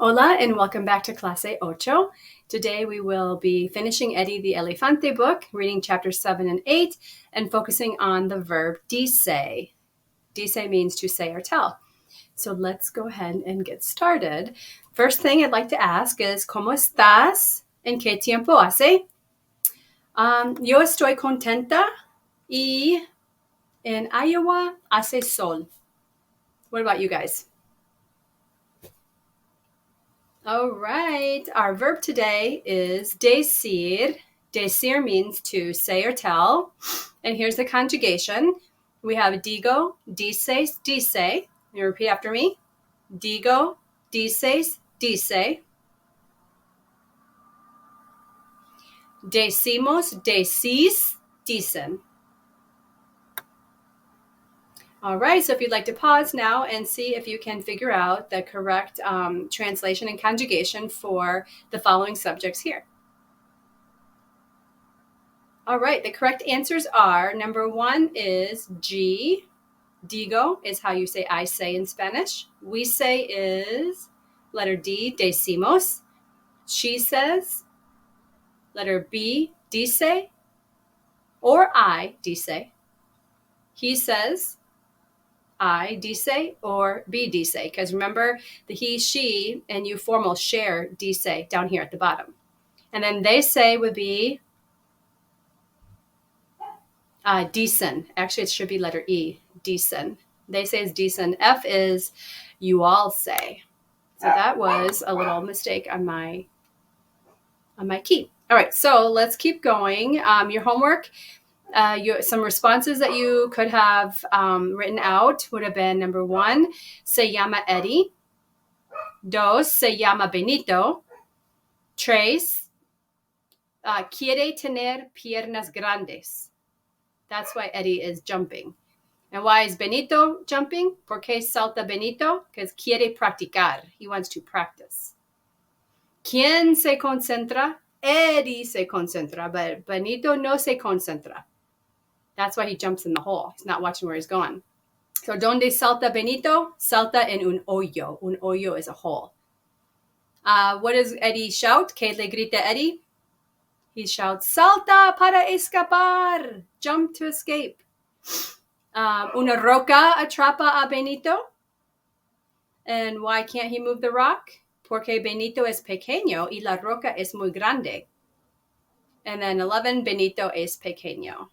Hola and welcome back to Clase Ocho. Today we will be finishing Eddie the Elefante book, reading chapters 7 and 8, and focusing on the verb dice. Dice means to say or tell. So let's go ahead and get started. First thing I'd like to ask is, ¿Cómo estás? ¿En qué tiempo hace? Yo estoy contenta y en Iowa hace sol. What about you guys? All right, our verb today is decir. Decir means to say or tell. And here's the conjugation. We have digo, dices, dice. You repeat after me. Digo, dices, dice. Decimos, decís, dicen. All right, so if you'd like to pause now and see if you can figure out the correct translation and conjugation for the following subjects here. All right, the correct answers are, number 1 is G. Digo is how you say I say in Spanish. We say is letter D, decimos. She says, letter B, dice, or I, dice. He says, I, dice, or B, dice. Because remember, the he, she, and you formal share dice down here at the bottom. And then they say would be dicen. Actually, it should be letter E, dicen. They say is dicen. F is you all say. So that was a little mistake on my key. All right, so let's keep going. Your homework, some responses that you could have written out would have been, number 1, se llama Eddie. 2, se llama Benito. 3, quiere tener piernas grandes. That's why Eddie is jumping. And why is Benito jumping? ¿Por qué salta Benito? Because quiere practicar. He wants to practice. ¿Quién se concentra? Eddie se concentra, but Benito no se concentra. That's why he jumps in the hole. He's not watching where he's going. So, ¿dónde salta Benito? Salta en un hoyo. Un hoyo is a hole. What does Eddie shout? ¿Qué le grita Eddie? He shouts, salta para escapar. Jump to escape. Una roca atrapa a Benito. And why can't he move the rock? Porque Benito es pequeño y la roca es muy grande. And then 11, Benito es pequeño.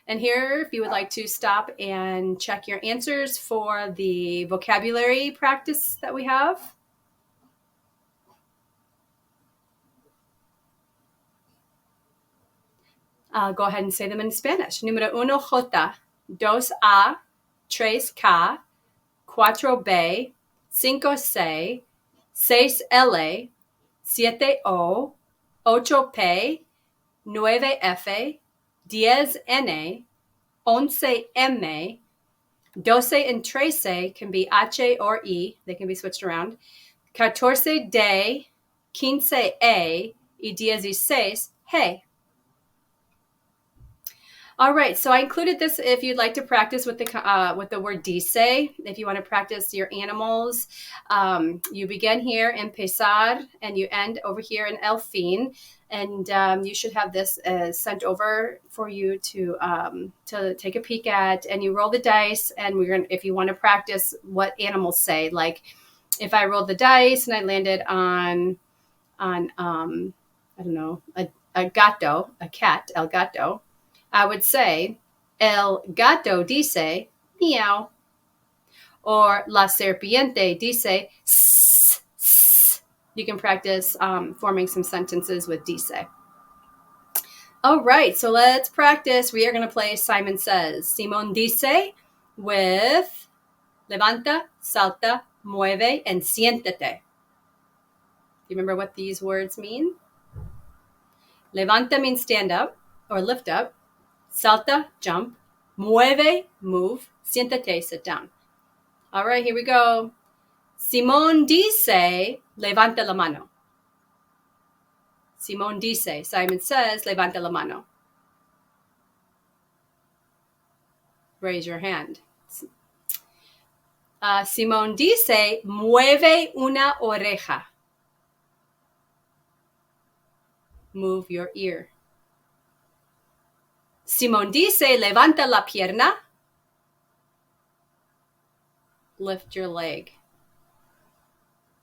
And here, if you would like to stop and check your answers for the vocabulary practice that we have. Go ahead and say them in Spanish. Número 1, J. 2, A. 3, K. 4, B. 5, C. 6, L. 7, O. 8, P. 9, F. 10, N. 11, M. 12 and 13 can be H or E. They can be switched around. 14, D. 15, A. Y 16, Hey. All right, so I included this if you'd like to practice with the word dice. If you want to practice your animals, you begin here in empezar and you end over here in el fin. And you should have this sent over for you to take a peek at. And you roll the dice, and if you want to practice what animals say, like if I rolled the dice and I landed on I don't know, a gato, a cat, el gato. I would say, el gato dice, meow. Or la serpiente dice, s, s. You can practice forming some sentences with dice. All right, so let's practice. We are going to play Simon Says. Simon dice with levanta, salta, mueve, and siéntate. Do you remember what these words mean? Levanta means stand up or lift up. Salta, jump. Mueve, move. Siéntate, sit down. All right, here we go. Simón dice, levanta la mano. Simón dice, Simon says, levanta la mano. Raise your hand. Simón dice, mueve una oreja. Move your ear. Simón dice, levanta la pierna. Lift your leg.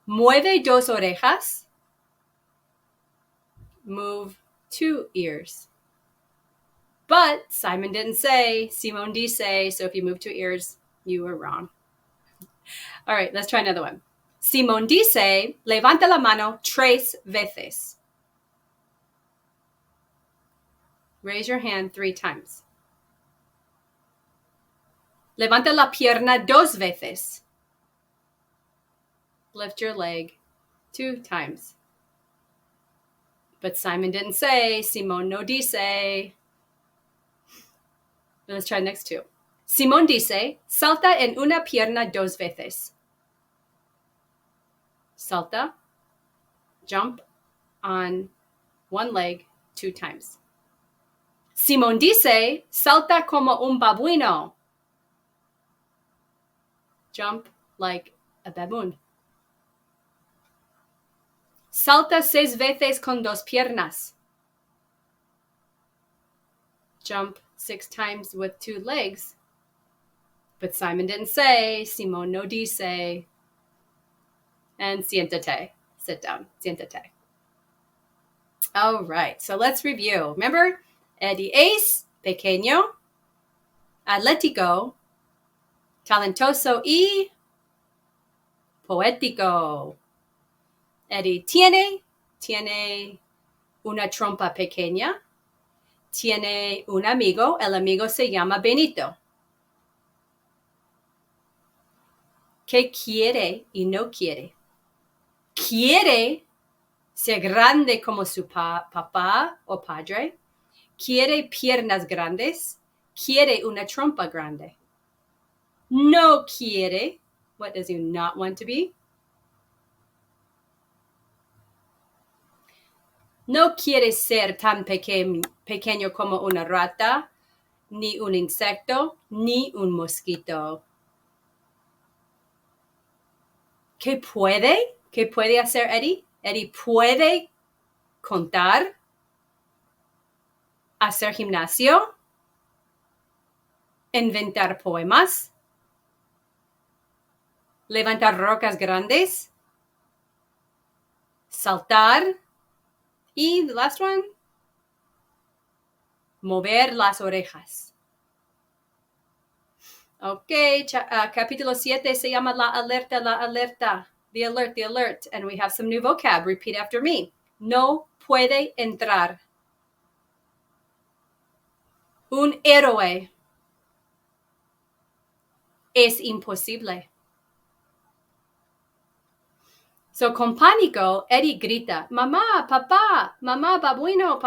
Mueve dos orejas. Move two ears. But Simon didn't say, Simón dice, so if you move two ears, you were wrong. All right, let's try another one. Simón dice, levanta la mano 3 veces. Raise your hand 3 times. Levanta la pierna 2 veces. Lift your leg 2 times. But Simon didn't say, Simón no dice. Let's try next 2. Simón dice, salta en una pierna 2 veces. Salta, jump on one leg 2 times. Simón dice, salta como un babuino. Jump like a baboon. Salta 6 veces con 2 piernas. Jump 6 times with 2 legs. But Simon didn't say, Simón no dice. And siéntate, sit down, siéntate. All right, so let's review. Remember, Eddie es pequeño, atlético, talentoso y poético. Eddie tiene una trompa pequeña, tiene un amigo, el amigo se llama Benito. ¿Qué quiere y no quiere? Quiere ser grande como su papá o padre. Quiere piernas grandes. Quiere una trompa grande. No quiere. What does he not want to be? No quiere ser tan pequeño como una rata, ni un insecto, ni un mosquito. ¿Qué puede? ¿Qué puede hacer Eddie? Eddie puede contar, hacer gimnasio, inventar poemas, levantar rocas grandes, saltar, y the last one, mover las orejas. Ok, capítulo 7 se llama la alerta. The alert. And we have some new vocab. Repeat after me. No puede entrar. Un héroe. Es imposible. So, con pánico, Eddie grita, mamá, papá, babuino.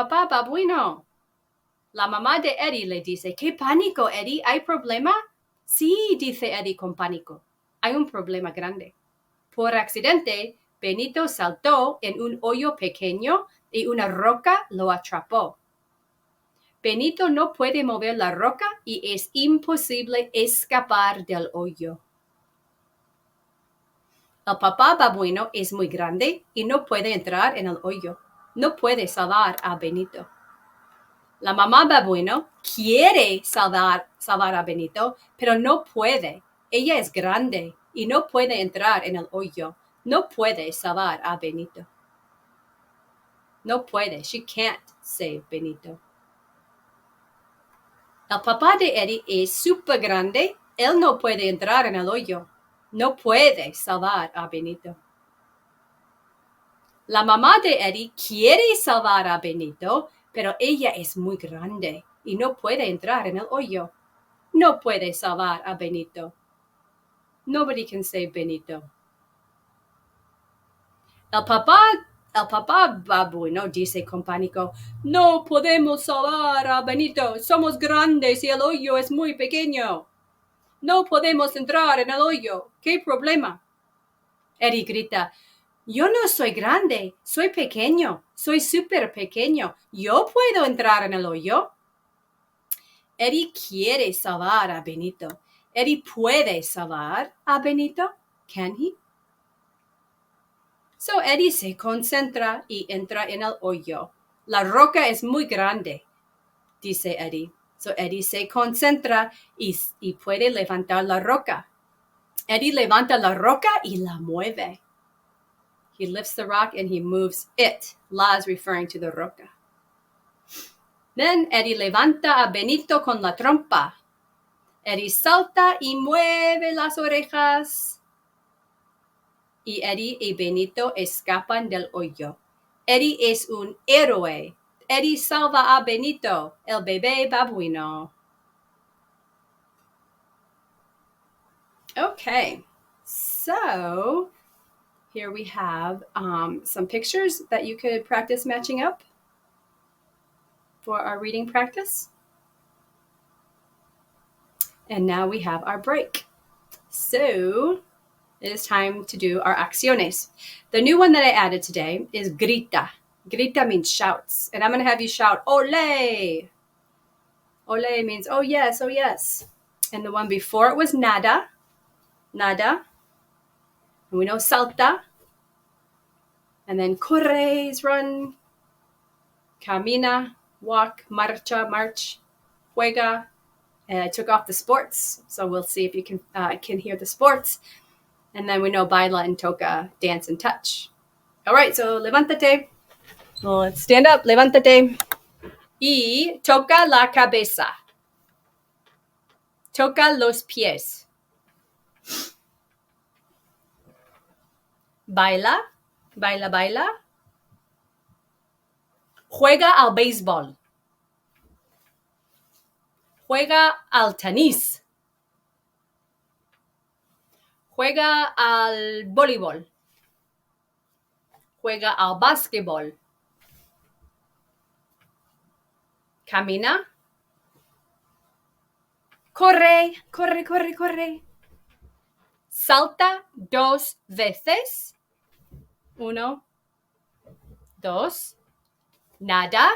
La mamá de Eddie le dice, ¿qué pánico, Eddie? ¿Hay problema? Sí, dice Eddie con pánico. Hay un problema grande. Por accidente, Benito saltó en un hoyo pequeño y una roca lo atrapó. Benito no puede mover la roca y es imposible escapar del hoyo. El papá babuino es muy grande y no puede entrar en el hoyo. No puede salvar a Benito. La mamá babuino quiere salvar a Benito, pero no puede. Ella es grande y no puede entrar en el hoyo. No puede salvar a Benito. No puede. She can't save Benito. El papá de Eddie es súper grande. Él no puede entrar en el hoyo. No puede salvar a Benito. La mamá de Eddie quiere salvar a Benito, pero ella es muy grande y no puede entrar en el hoyo. No puede salvar a Benito. Nobody can save Benito. El papá babuino dice con pánico, no podemos salvar a Benito. Somos grandes y el hoyo es muy pequeño. No podemos entrar en el hoyo. ¿Qué problema? Eddie grita, yo no soy grande, soy pequeño, soy súper pequeño. ¿Yo puedo entrar en el hoyo? Eddie quiere salvar a Benito. Eddie puede salvar a Benito. Can he? So Eddie se concentra y entra en el hoyo. La roca es muy grande, dice Eddie. So Eddie se concentra y puede levantar la roca. Eddie levanta la roca y la mueve. He lifts the rock and he moves it. La is referring to the roca. Then Eddie levanta a Benito con la trompa. Eddie salta y mueve las orejas. Y Eddie y Benito escapan del hoyo. Eddie es un héroe. Eddie salva a Benito, el bebé babuino. Okay, so here we have some pictures that you could practice matching up for our reading practice. And now we have our break. So it is time to do our acciones. The new one that I added today is grita. Grita means shouts. And I'm going to have you shout, ole. Ole means, oh yes, oh yes. And the one before it was nada. Nada. And we know salta. And then corre is run. Camina, walk. Marcha, march. Juega. And I took off the sports. So we'll see if you can hear the sports. And then we know baila and toca, dance and touch. All right, so levántate. Well, let's stand up. Levántate. Y toca la cabeza. Toca los pies. Baila. Baila, baila. Juega al béisbol. Juega al tenis. Juega al voleibol. Juega al básquetbol. Camina. Corre, corre, corre, corre. Salta 2 veces. 1, 2. Nada.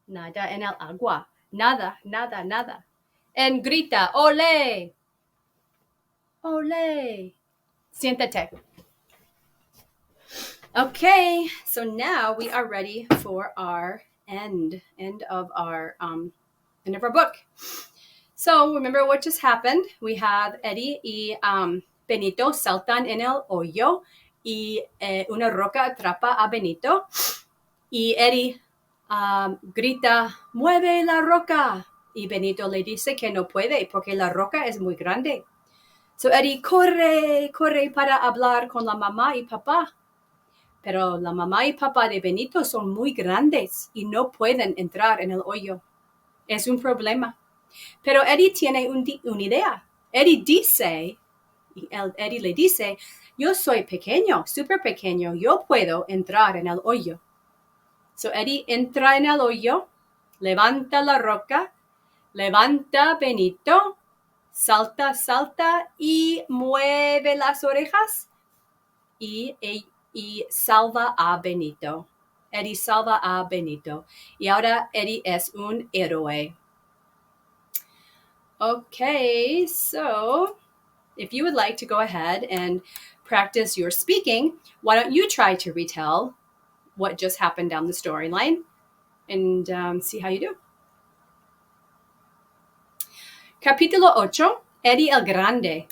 Nada en el agua. Nada, nada, nada. And grita, ole. Ole. Siéntate. Okay, so now we are ready for our end of our book. So remember what just happened. We have Eddie y Benito saltan en el hoyo y una roca atrapa a Benito y Eddie grita, mueve la roca. Y Benito le dice que no puede porque la roca es muy grande. So Eddie corre para hablar con la mamá y papá. Pero la mamá y papá de Benito son muy grandes y no pueden entrar en el hoyo. Es un problema. Pero Eddie tiene una idea. Eddie le dice, yo soy pequeño, súper pequeño, yo puedo entrar en el hoyo. So Eddie entra en el hoyo, levanta la roca, levanta Benito, salta, salta y mueve las orejas y salva a Benito. Eddie salva a Benito. Y ahora Eddie es un héroe. Okay, so if you would like to go ahead and practice your speaking, why don't you try to retell what just happened down the storyline and see how you do. Capítulo 8, Eddie el Grande.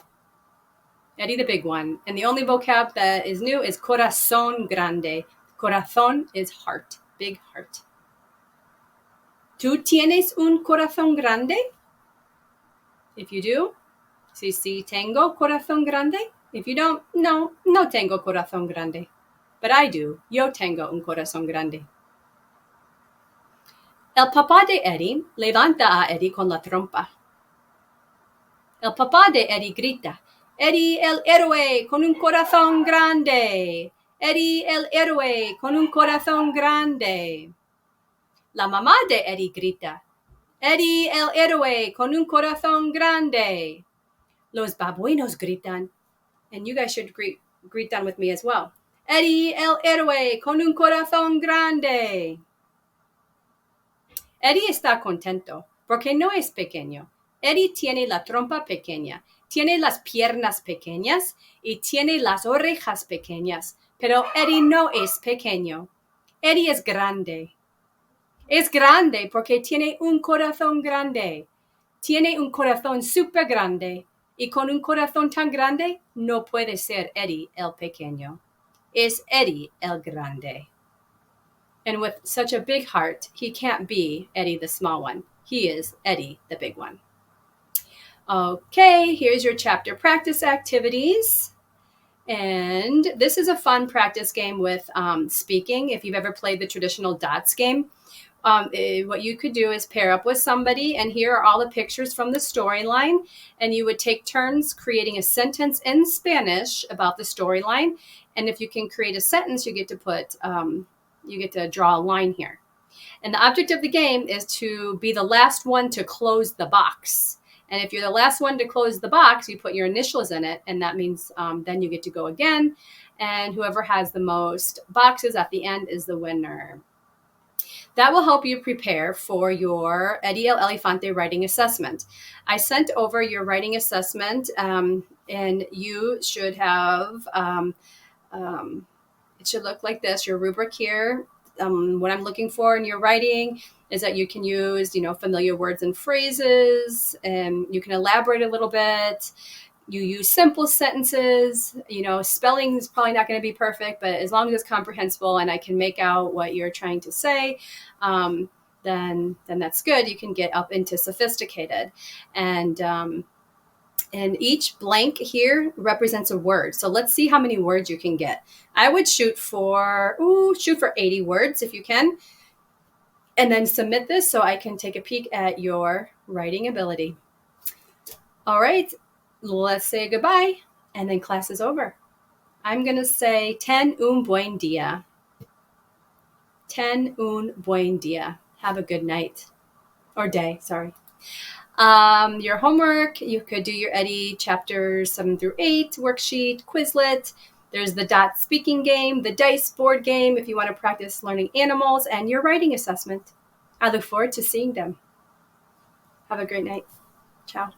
Eddie the big one. And the only vocab that is new is corazón grande. Corazón is heart, big heart. ¿Tú tienes un corazón grande? If you do, sí, tengo corazón grande. If you don't, no tengo corazón grande. But I do. Yo tengo un corazón grande. El papá de Eddie levanta a Eddie con la trompa. El papá de Eddie grita, Eddie el héroe con un corazón grande. Eddie el héroe con un corazón grande. La mamá de Eddie grita, Eddie el héroe con un corazón grande. Los babuinos gritan, and you guys should greet them with me as well. Eddie el héroe con un corazón grande. Eddie está contento porque no es pequeño. Eddie tiene la trompa pequeña, tiene las piernas pequeñas y tiene las orejas pequeñas, pero Eddie no es pequeño. Eddie es grande. Es grande porque tiene un corazón grande. Tiene un corazón súper grande. Y con un corazón tan grande, no puede ser Eddie el pequeño. Es Eddie el grande. And with such a big heart, he can't be Eddie the small one. He is Eddie the big one. Okay, here's your chapter practice activities. And this is a fun practice game with speaking. If you've ever played the traditional dots game, what you could do is pair up with somebody, and here are all the pictures from the storyline, and you would take turns creating a sentence in Spanish about the storyline. And if you can create a sentence, you get to draw a line here. And the object of the game is to be the last one to close the box. And if you're the last one to close the box, you put your initials in it, and that means then you get to go again. And whoever has the most boxes at the end is the winner. That will help you prepare for your Eddie el Elefante writing assessment. I sent over your writing assessment, and you should have, it should look like this, your rubric here. What I'm looking for in your writing is that you can use, familiar words and phrases, and you can elaborate a little bit. You use simple sentences. Spelling is probably not going to be perfect, but as long as it's comprehensible and I can make out what you're trying to say, then that's good. You can get up into sophisticated. And each blank here represents a word. So let's see how many words you can get. I would shoot for 80 words if you can. And then submit this so I can take a peek at your writing ability. All right, let's say goodbye, and then class is over. I'm going to say ten un buen día. Ten un buen día. Have a good night. Or day, sorry. Your homework, you could do your Eddie chapters 7 through 8 worksheet, Quizlet. There's the dot speaking game, the dice board game if you want to practice learning animals, and your writing assessment. I look forward to seeing them. Have a great night. Ciao.